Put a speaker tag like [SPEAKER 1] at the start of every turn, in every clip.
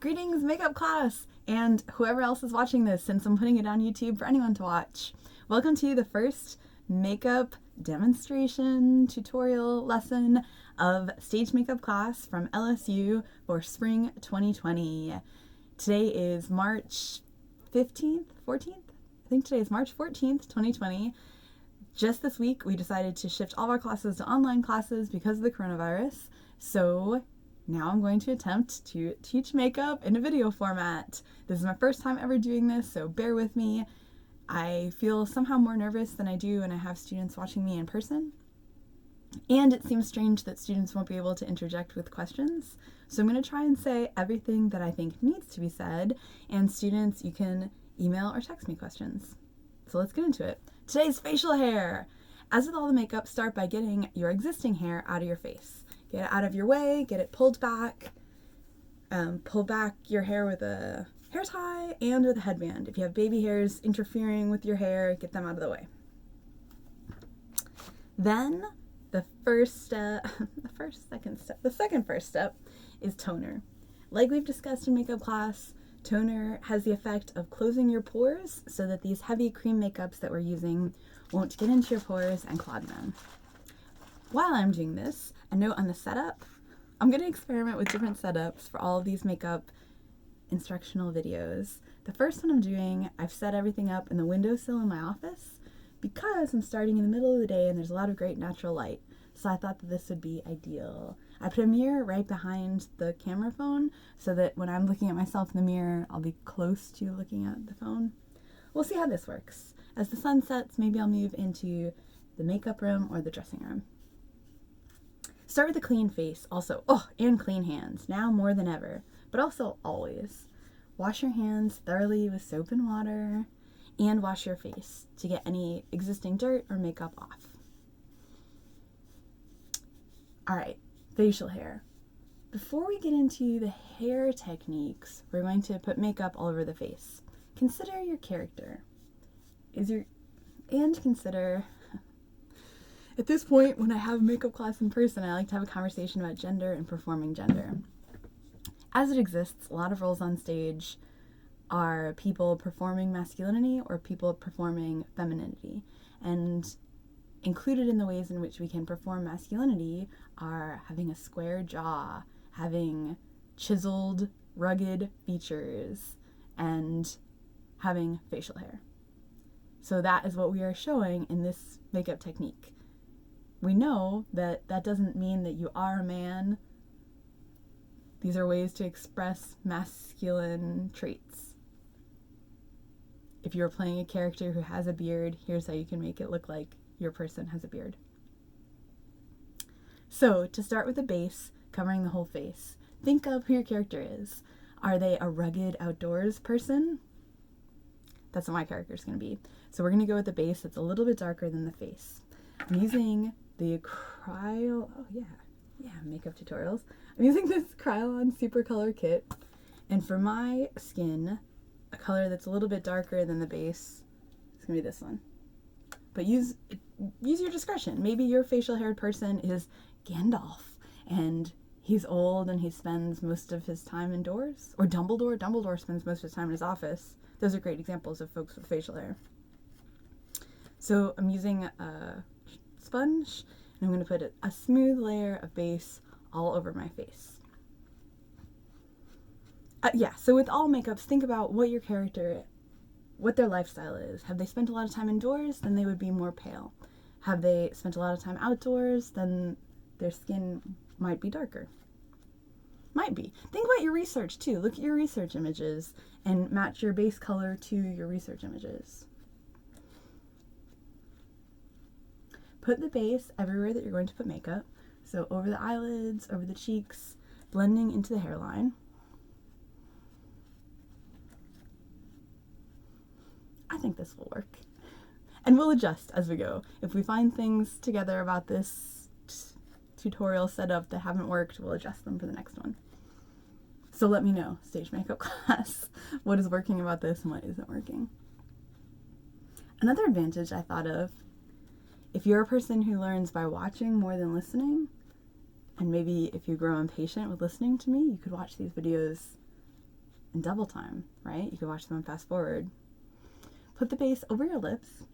[SPEAKER 1] Greetings, makeup class, and whoever else is watching this, since I'm putting it on YouTube for anyone to watch. Welcome to the first makeup demonstration tutorial lesson of stage makeup class from LSU for spring 2020. Today is March 15th, 14th? I think today is March 14th, 2020. Just this week, we decided to shift all of our classes to online classes because of the coronavirus. So now I'm going to attempt to teach makeup in a video format. This is my first time ever doing this, so bear with me. I feel somehow more nervous than I do when I have students watching me in person. And it seems strange that students won't be able to interject with questions. So I'm going to try and say everything that I think needs to be said, and students, you can email or text me questions. So let's get into it. Today's facial hair. As with all the makeup, start by getting your existing hair out of your face. Get it out of your way, get it pulled back. Pull back your hair with a hair tie and with a headband. If you have baby hairs interfering with your hair, get them out of the way. Then the second first step is toner. Like we've discussed in makeup class, toner has the effect of closing your pores so that these heavy cream makeups that we're using won't get into your pores and clog them. While I'm doing this, a note on the setup. I'm going to experiment with different setups for all of these makeup instructional videos. The first one I'm doing, I've set everything up in the windowsill in my office because I'm starting in the middle of the day and there's a lot of great natural light. So I thought that this would be ideal. I put a mirror right behind the camera phone so that when I'm looking at myself in the mirror, I'll be close to looking at the phone. We'll see how this works. As the sun sets, maybe I'll move into the makeup room or the dressing room. Start with a clean face also. And clean hands, now more than ever, but also always. Wash your hands thoroughly with soap and water and wash your face to get any existing dirt or makeup off. All right, facial hair. Before we get into the hair techniques, we're going to put makeup all over the face. Consider your character. Consider at this point, when I have makeup class in person, I like to have a conversation about gender and performing gender. As it exists, a lot of roles on stage are people performing masculinity or people performing femininity. And included in the ways in which we can perform masculinity are having a square jaw, having chiseled, rugged features, and having facial hair. So that is what we are showing in this makeup technique. We know that that doesn't mean that you are a man. These are ways to express masculine traits. If you're playing a character who has a beard, here's how you can make it look like your person has a beard. So, to start with the base, covering the whole face, think of who your character is. Are they a rugged outdoors person? That's what my character is going to be. So we're going to go with the base that's a little bit darker than the face. I'm using the makeup tutorials. I'm using this Krylon Super Color Kit, and for my skin, a color that's a little bit darker than the base is going to be this one. But use your discretion. Maybe your facial haired person is Gandalf, and he's old and he spends most of his time indoors. Or Dumbledore. Dumbledore spends most of his time in his office. Those are great examples of folks with facial hair. So I'm using a sponge, and I'm going to put a smooth layer of base all over my face. So with all makeups, think about what your character, what their lifestyle is. Have they spent a lot of time indoors? Then they would be more pale. Have they spent a lot of time outdoors? Then their skin might be darker. Might be. Think about your research too. Look at your research images and match your base color to your research images. Put the base everywhere that you're going to put makeup. So over the eyelids, over the cheeks, blending into the hairline. I think this will work. And we'll adjust as we go. If we find things together about this tutorial setup that haven't worked, we'll adjust them for the next one. So let me know, stage makeup class, what is working about this and what isn't working. Another advantage I thought of, if you're a person who learns by watching more than listening, and maybe if you grow impatient with listening to me, you could watch these videos in double time, right? You could watch them fast forward. Put the base over your lips.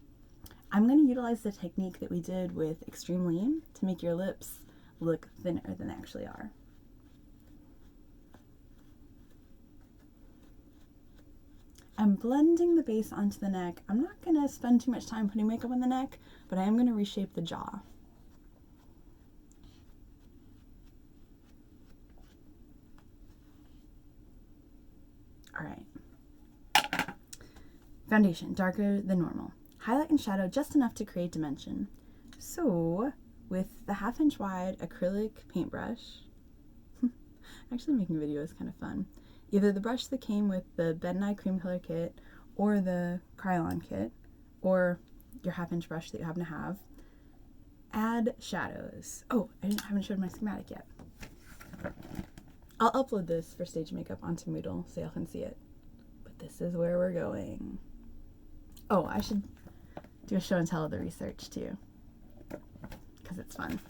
[SPEAKER 1] I'm going to utilize the technique that we did with Extreme Lean to make your lips look thinner than they actually are. I'm blending the base onto the neck. I'm not going to spend too much time putting makeup on the neck, but I am going to reshape the jaw. All right. Foundation, darker than normal. Highlight and shadow just enough to create dimension. So, with the 1/2 inch wide acrylic paintbrush, actually making a video is kind of fun. Either the brush that came with the Ben & I cream color kit, or the Krylon kit, or your 1/2 inch brush that you happen to have. Add shadows. Oh, I haven't showed my schematic yet. I'll upload this for stage makeup onto Moodle so y'all can see it. But this is where we're going. Oh, I should do a show and tell of the research too, because it's fun.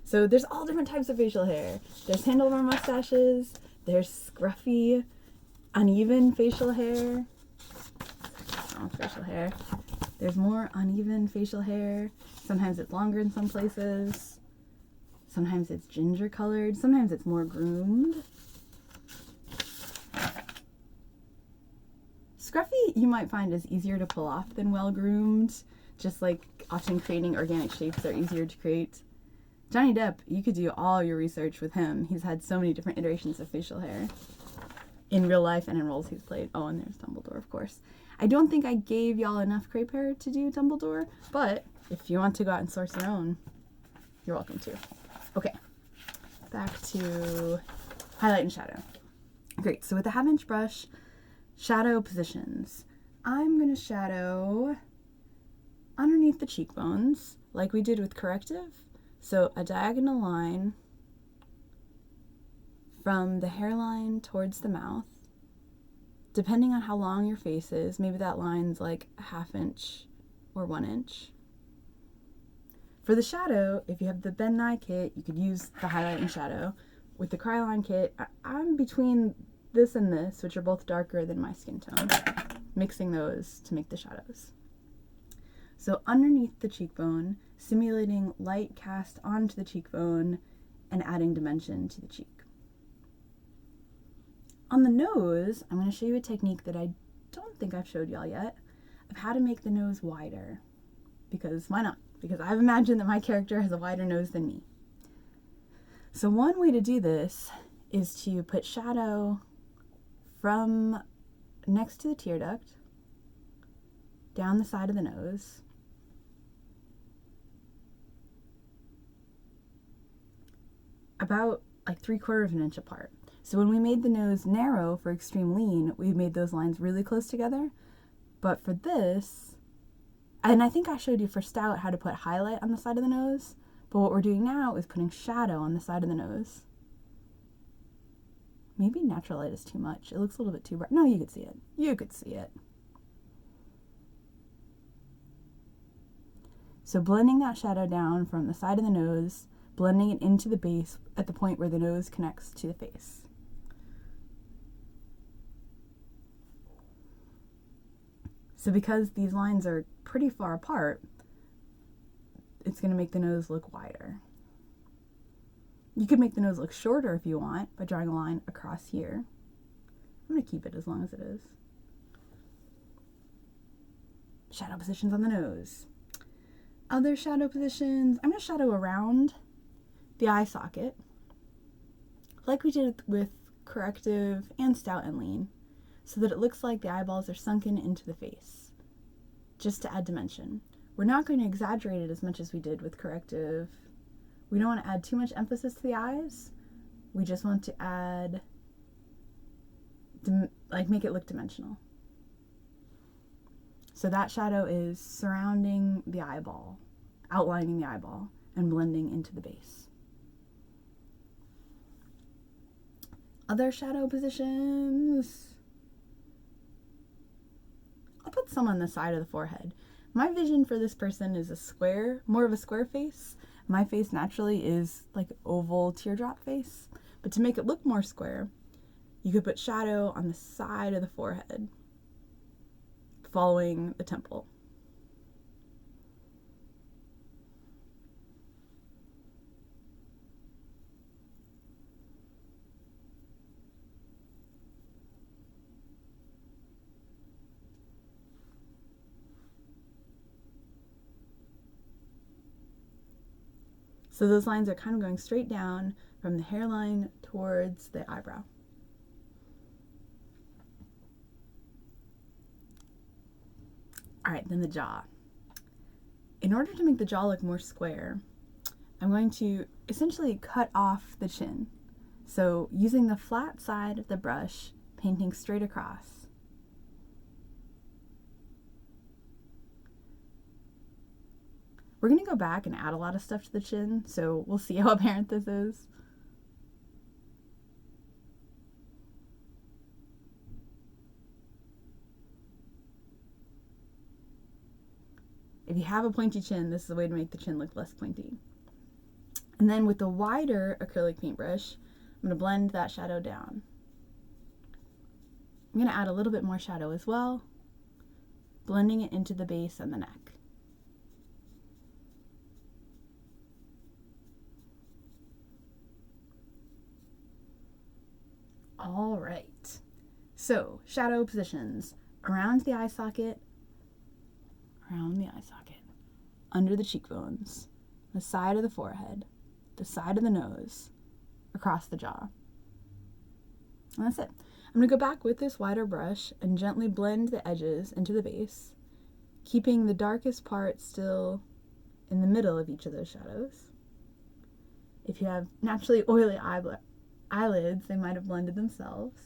[SPEAKER 1] So there's all different types of facial hair. There's handlebar mustaches, there's scruffy, uneven facial hair. There's more uneven facial hair. Sometimes it's longer in some places. Sometimes it's ginger colored. Sometimes it's more groomed. Scruffy you might find is easier to pull off than well groomed. Just like often creating organic shapes are easier to create. Johnny Depp, you could do all your research with him. He's had so many different iterations of facial hair in real life and in roles he's played. Oh, and there's Dumbledore, of course. I don't think I gave y'all enough crepe hair to do Dumbledore, but if you want to go out and source your own, you're welcome to. Okay, back to highlight and shadow. Great, so with the 1/2 inch brush, shadow positions. I'm going to shadow underneath the cheekbones, like we did with corrective. So a diagonal line from the hairline towards the mouth. Depending on how long your face is, maybe that line's like a 1/2 inch or 1 inch. For the shadow, if you have the Ben & I kit, you could use the highlight and shadow. With the Krylon kit, I'm between this and this, which are both darker than my skin tone, mixing those to make the shadows. So underneath the cheekbone, simulating light cast onto the cheekbone and adding dimension to the cheek. On the nose, I'm going to show you a technique that I don't think I've showed y'all yet of how to make the nose wider. Because why not? Because I've imagined that my character has a wider nose than me. So one way to do this is to put shadow from next to the tear duct, down the side of the nose, about like 3/4 of an inch apart. So when we made the nose narrow for Extreme Lean, we made those lines really close together. But for this, and I think I showed you for Stout how to put highlight on the side of the nose, but what we're doing now is putting shadow on the side of the nose. Maybe natural light is too much. It looks a little bit too bright. No, you could see it. You could see it. So blending that shadow down from the side of the nose, blending it into the base at the point where the nose connects to the face. So because these lines are pretty far apart, it's going to make the nose look wider. You could make the nose look shorter if you want by drawing a line across here. I'm going to keep it as long as it is. Shadow positions on the nose. Other shadow positions, I'm going to shadow around the eye socket, like we did with Corrective and Stout and Lean, so that it looks like the eyeballs are sunken into the face, just to add dimension. We're not going to exaggerate it as much as we did with Corrective. We don't want to add too much emphasis to the eyes. We just want to add, make it look dimensional. So that shadow is surrounding the eyeball, outlining the eyeball, and blending into the base. Other shadow positions. I'll put some on the side of the forehead. My vision for this person is a square, more of a square face. My face naturally is like oval teardrop face, but to make it look more square, You could put shadow on the side of the forehead, following the temple. So those lines are kind of going straight down from the hairline towards the eyebrow. All right, then the jaw. In order to make the jaw look more square, I'm going to essentially cut off the chin. So using the flat side of the brush, painting straight across. We're going to go back and add a lot of stuff to the chin, so we'll see how apparent this is. If you have a pointy chin, this is a way to make the chin look less pointy. And then with the wider acrylic paintbrush, I'm going to blend that shadow down. I'm going to add a little bit more shadow as well, blending it into the base and the neck. All right, so shadow positions around the eye socket, under the cheekbones, the side of the forehead, the side of the nose, across the jaw. And that's it. I'm going to go back with this wider brush and gently blend the edges into the base, keeping the darkest part still in the middle of each of those shadows. If you have naturally oily eyelids, they might have blended themselves.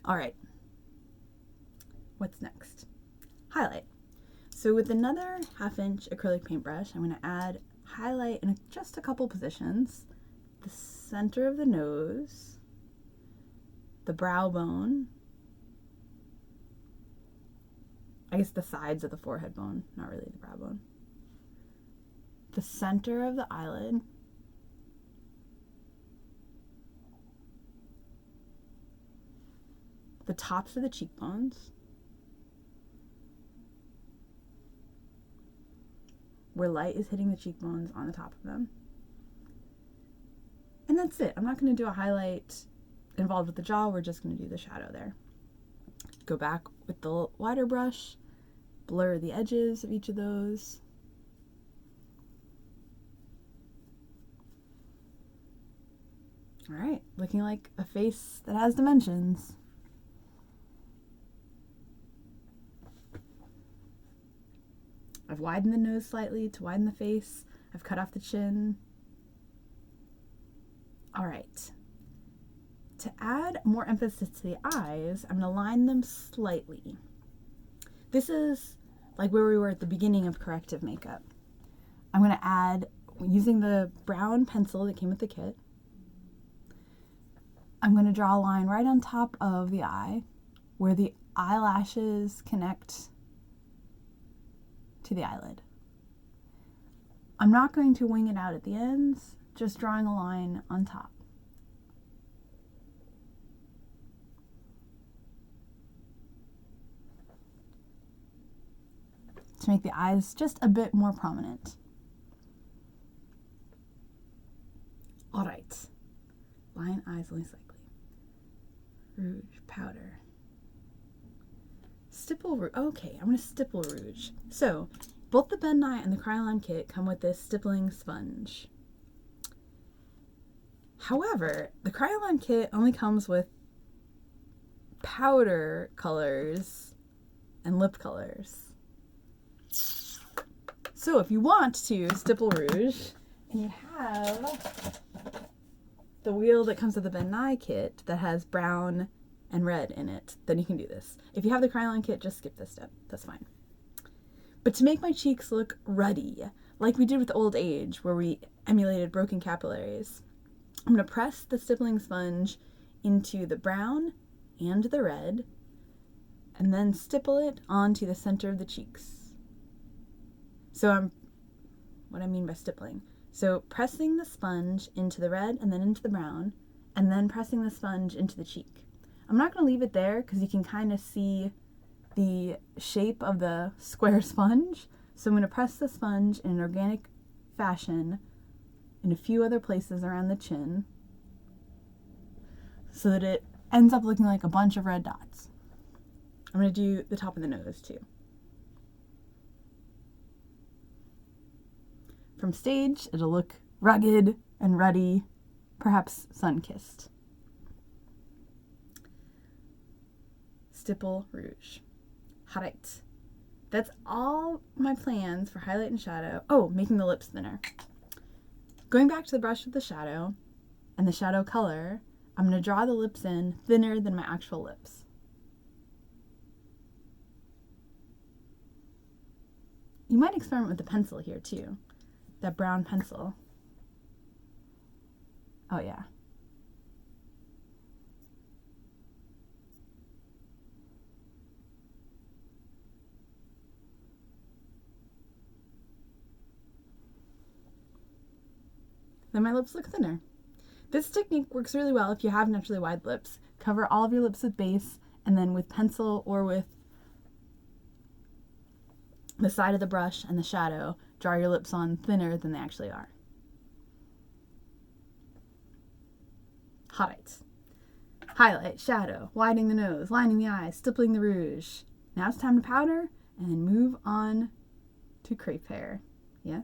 [SPEAKER 1] All right, what's next? Highlight. So with another 1/2 inch acrylic paintbrush, I'm going to add highlight in just a couple positions. The center of the nose, the brow bone, I guess the sides of the forehead bone, not really the brow bone, the center of the eyelid, the tops of the cheekbones, where light is hitting the cheekbones on the top of them. And that's it. I'm not going to do a highlight involved with the jaw. We're just going to do the shadow there. Go back with the wider brush, blur the edges of each of those. All right, looking like a face that has dimensions. I've widened the nose slightly to widen the face. I've cut off the chin. All right. To add more emphasis to the eyes, I'm going to line them slightly. This is like where we were at the beginning of corrective makeup. I'm going to add, using the brown pencil that came with the kit, I'm going to draw a line right on top of the eye where the eyelashes connect to the eyelid. I'm not going to wing it out at the ends, just drawing a line on top. To make the eyes just a bit more prominent. All right, line eyes only slightly. Rouge powder. Stipple rouge. Okay, I'm going to stipple rouge. So, both the Ben Nye and the Kryolan kit come with this stippling sponge. However, the Kryolan kit only comes with powder colors and lip colors. So if you want to stipple rouge and you have the wheel that comes with the Ben Nye kit that has brown and red in it, then you can do this. If you have the Kryolan kit, just skip this step. That's fine. But to make my cheeks look ruddy, like we did with Old Age, where we emulated broken capillaries, I'm going to press the stippling sponge into the brown and the red, and then stipple it onto the center of the cheeks. So what I mean by stippling. So pressing the sponge into the red and then into the brown, and then pressing the sponge into the cheek. I'm not going to leave it there because you can kind of see the shape of the square sponge. So I'm going to press the sponge in an organic fashion in a few other places around the chin so that it ends up looking like a bunch of red dots. I'm going to do the top of the nose too. From stage, it'll look rugged and ruddy, perhaps sun-kissed. Stipple rouge. Alright. That's all my plans for highlight and shadow. Oh, making the lips thinner. Going back to the brush with the shadow and the shadow color, I'm going to draw the lips in thinner than my actual lips. You might experiment with the pencil here too. That brown pencil. Oh yeah. Then my lips look thinner. This technique works really well if you have naturally wide lips. Cover all of your lips with base, and then with pencil or with the side of the brush and the shadow, draw your lips on thinner than they actually are. Alright. Highlight, shadow, widening the nose, lining the eyes, stippling the rouge. Now it's time to powder and then move on to crepe hair. Yes?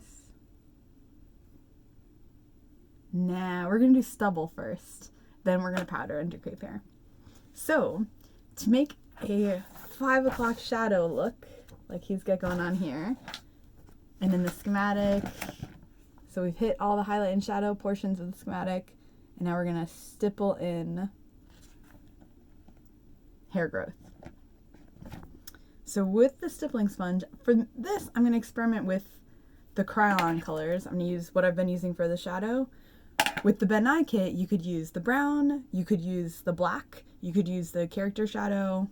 [SPEAKER 1] Now we're going to do stubble first. Then we're going to powder and do crepe hair. So, to make a 5 o'clock shadow look, like he's got going on here, and in the schematic, so we've hit all the highlight and shadow portions of the schematic, and now we're going to stipple in hair growth. So with the stippling sponge, for this I'm going to experiment with the crayon colors. I'm going to use what I've been using for the shadow. With the Ben Nye kit, you could use the brown, you could use the black, you could use the character shadow,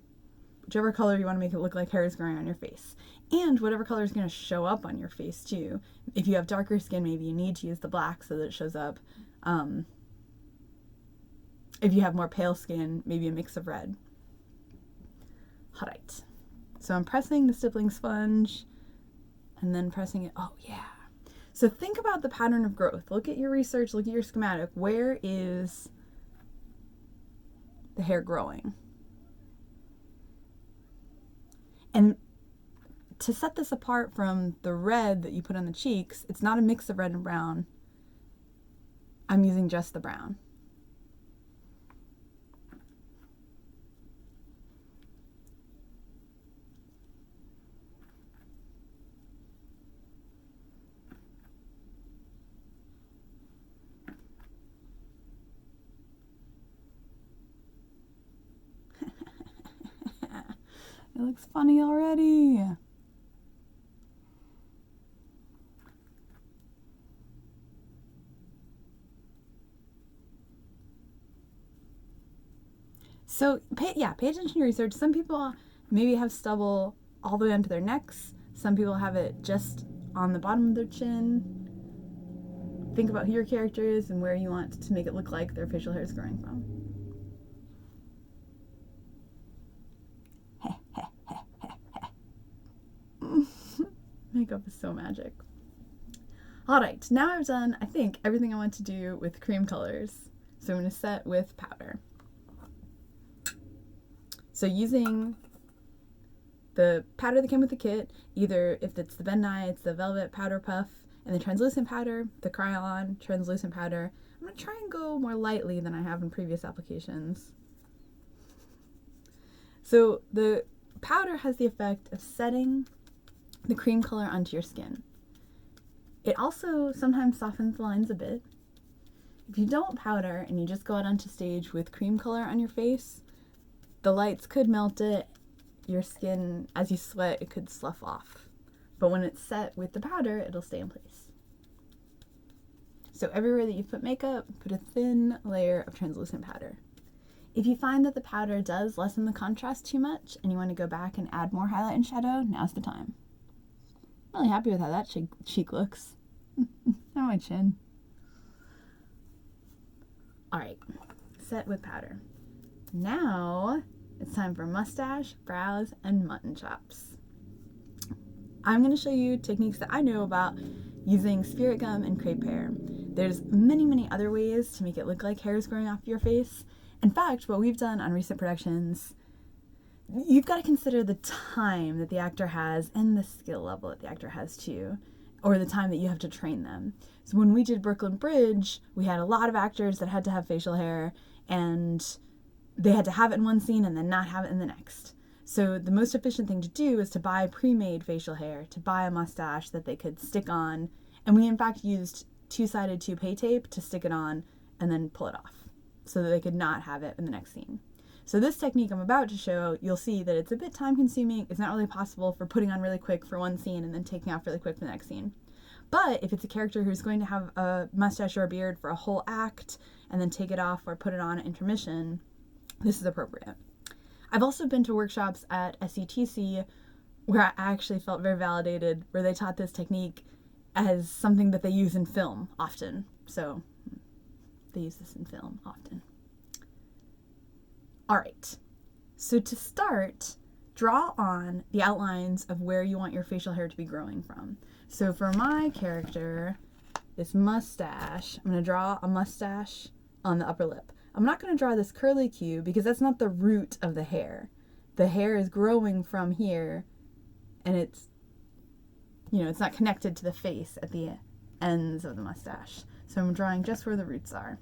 [SPEAKER 1] whichever color you want to make it look like hair is growing on your face. And whatever color is going to show up on your face too. If you have darker skin, maybe you need to use the black so that it shows up. If you have more pale skin, maybe a mix of red. Alright. So I'm pressing the stippling sponge and then pressing it. Oh yeah. So think about the pattern of growth. Look at your research, look at your schematic. Where is the hair growing? And to set this apart from the red that you put on the cheeks, it's not a mix of red and brown. I'm using just the brown. It looks funny already. So pay attention to your research. Some people maybe have stubble all the way onto their necks. Some people have it just on the bottom of their chin. Think about who your character is and where you want to make it look like their facial hair is growing from. Makeup is so magic. Alright, now I've done, I think, everything I want to do with cream colors. So I'm going to set with powder. So using the powder that came with the kit, either if it's the Ben Nye, it's the Velvet Powder Puff, and the translucent powder, the Crayon translucent powder. I'm going to try and go more lightly than I have in previous applications. So the powder has the effect of setting the cream color onto your skin. It also sometimes softens the lines a bit. If you don't powder and you just go out onto stage with cream color on your face, the lights could melt it. Your skin, as you sweat, it could slough off. But when it's set with the powder, it'll stay in place. So everywhere that you put makeup, put a thin layer of translucent powder. If you find that the powder does lessen the contrast too much and you want to go back and add more highlight and shadow, now's the time. I'm really happy with how that cheek looks. Not my chin. Alright, set with powder. Now it's time for mustache, brows, and mutton chops. I'm going to show you techniques that I know about using spirit gum and crepe hair. There's many other ways to make it look like hair is growing off your face. In fact, what we've done on recent productions, you've got to consider the time that the actor has and the skill level that the actor has too, or the time that you have to train them. So when we did Brooklyn Bridge, we had a lot of actors that had to have facial hair, and they had to have it in one scene and then not have it in the next. So the most efficient thing to do is to buy pre-made facial hair, to buy a mustache that they could stick on. And we in fact used two-sided toupee tape to stick it on and then pull it off so that they could not have it in the next scene. So this technique I'm about to show, you'll see that it's a bit time consuming. It's not really possible for putting on really quick for one scene and then taking off really quick for the next scene. But if it's a character who's going to have a mustache or a beard for a whole act and then take it off or put it on at intermission, this is appropriate. I've also been to workshops at SCTC where I actually felt very validated, where they taught this technique as something that they use in film often. So they use this in film often. All right, so to start, draw on the outlines of where you want your facial hair to be growing from. So for my character, this mustache, I'm going to draw a mustache on the upper lip. I'm not going to draw this curly Q because that's not the root of the hair. The hair is growing from here, and it's not connected to the face at the ends of the mustache. So I'm drawing just where the roots are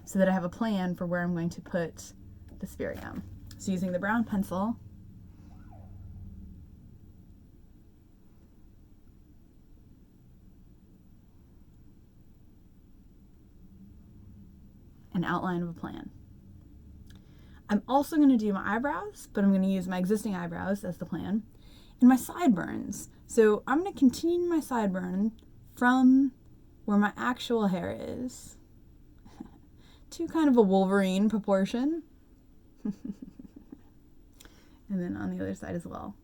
[SPEAKER 1] so that I have a plan for where I'm going to put the spirit gum. So using the brown pencil, an outline of a plan. I'm also going to do my eyebrows, but I'm going to use my existing eyebrows as the plan, and my sideburns. So I'm going to continue my sideburn from where my actual hair is to kind of a Wolverine proportion. And then on the other side as well.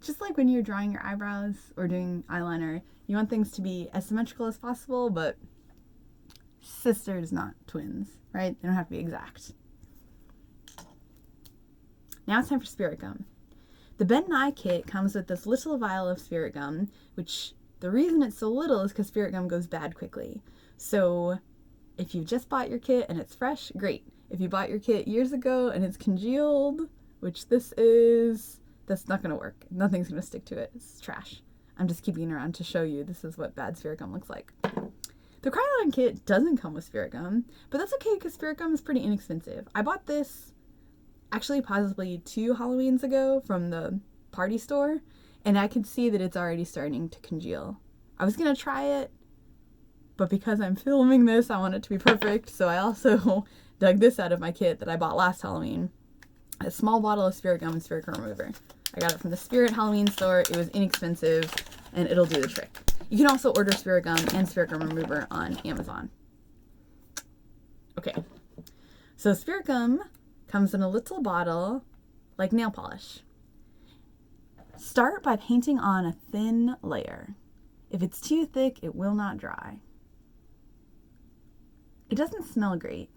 [SPEAKER 1] Just like when you're drawing your eyebrows or doing eyeliner, you want things to be as symmetrical as possible, but sisters, not twins, right? They don't have to be exact. Now it's time for spirit gum. The Ben Nye kit comes with this little vial of spirit gum, which the reason it's so little is because spirit gum goes bad quickly. So if you just bought your kit and it's fresh, great. If you bought your kit years ago and it's congealed, which this is, that's not going to work. Nothing's going to stick to it. It's trash. I'm just keeping it around to show you this is what bad spirit gum looks like. The Kyla kit doesn't come with spirit gum, but that's okay because spirit gum is pretty inexpensive. I bought this actually possibly 2 Halloweens ago from the party store, and I can see that it's already starting to congeal. I was going to try it, but because I'm filming this, I want it to be perfect, so I also dug this out of my kit that I bought last Halloween. A small bottle of spirit gum and spirit gum remover. I got it from the Spirit Halloween store. It was inexpensive, and it'll do the trick. You can also order spirit gum and spirit gum remover on Amazon. Okay, so spirit gum comes in a little bottle like nail polish. Start by painting on a thin layer. If it's too thick, it will not dry. It doesn't smell great.